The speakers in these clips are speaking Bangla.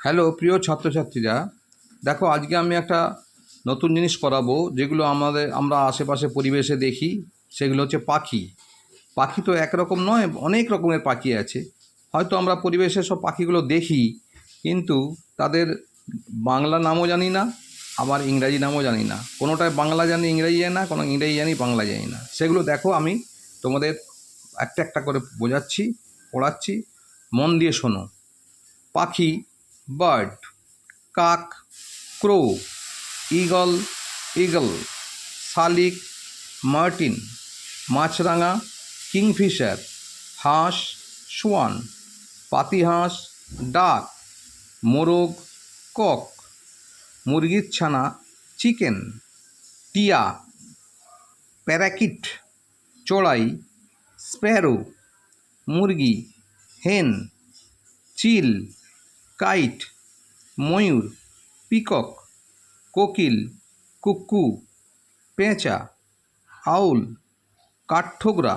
হ্যালো প্রিয় ছাত্রছাত্রীরা, দেখো আজকে আমি একটা নতুন জিনিস করাবো যেগুলো আমরা আশেপাশে পরিবেশে দেখি। সেগুলো হচ্ছে পাখি। পাখি তো একরকম নয়, অনেক রকমের পাখি আছে। হয়তো আমরা পরিবেশে সব পাখিগুলো দেখি, কিন্তু তাদের বাংলা নামও জানি না, আবার ইংরাজি নামও জানি না। কোনোটায় বাংলা জানি ইংরাজি জানি না, কোনো ইংরাজি জানি বাংলা জানি না। সেগুলো দেখো, আমি তোমাদের একটা একটা করে বোঝাচ্ছি, পড়াচ্ছি, মন দিয়ে শোনো। পাখি, বার্ড। কাক, ক্রো। ঈগল, ঈগল। শালিক, মার্টিন। মাছরাঙা, কিংফিশার। হাঁস, সোয়ান। পাতিহাঁস, ডাক। মোরগ, কক। মুরগির ছানা, চিকেন। টিয়া, প্যারাকিট। চড়াই, স্প্যারো। মুরগি, হেন। চিল, কাইট। ময়ূর, পিকক। কোকিল, কুক্কু। পেঁচা, আউল। কাঠঠোকরা,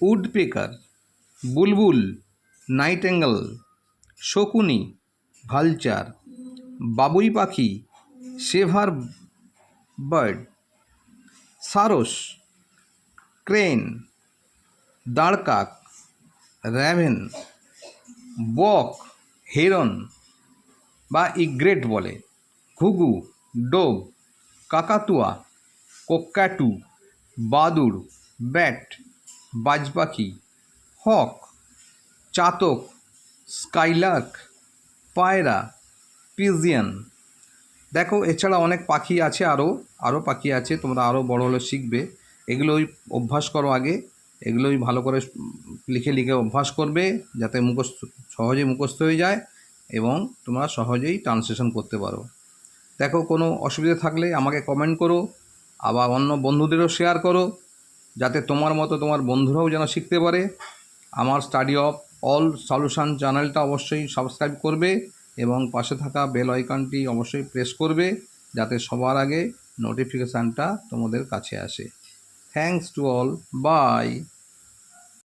উডপেকার। বুলবুল, নাইটেঙ্গেল। শকুনি, ভালচার। বাবুই পাখি, সেভার বার্ড। সারস, ক্রেন। দাঁড়কাক, র্যাভেন। বক, হেরন বা ইগ্রেট বলে। ঘুঘু, ডোভ। কাকাতুয়া, কোক্কাটু। বাদুড়, ব্যাট। বাজপাখি, হক। চাতক, স্কাইলার্ক। পায়রা, পিজিয়ন। দেখো, এছাড়া অনেক পাখি আছে, আরও পাখি আছে, তোমরা আরও বড় হলে শিখবে। এগুলোই অভ্যাস করো আগে। এগুলোই ভালো করে লিখে লিখে অভ্যাস করবে, যাতে সহজেই মুখস্থ হয়ে যায় এবং তোমরা সহজেই ট্রান্সলেশন করতে পারো। দেখো, কোনো অসুবিধা থাকলে আমাকে কমেন্ট করো, আবার অন্য বন্ধুদেরও শেয়ার করো, যাতে তোমার মতো তোমার বন্ধুরাও যেন শিখতে পারে। আমার স্টাডি অফ অল সলিউশন চ্যানেলটা অবশ্যই সাবস্ক্রাইব করবে এবং পাশে থাকা বেল আইকনটি অবশ্যই প্রেস করবে, যাতে সবার আগে নোটিফিকেশানটা তোমাদের কাছে আসে। Thanks to all, by.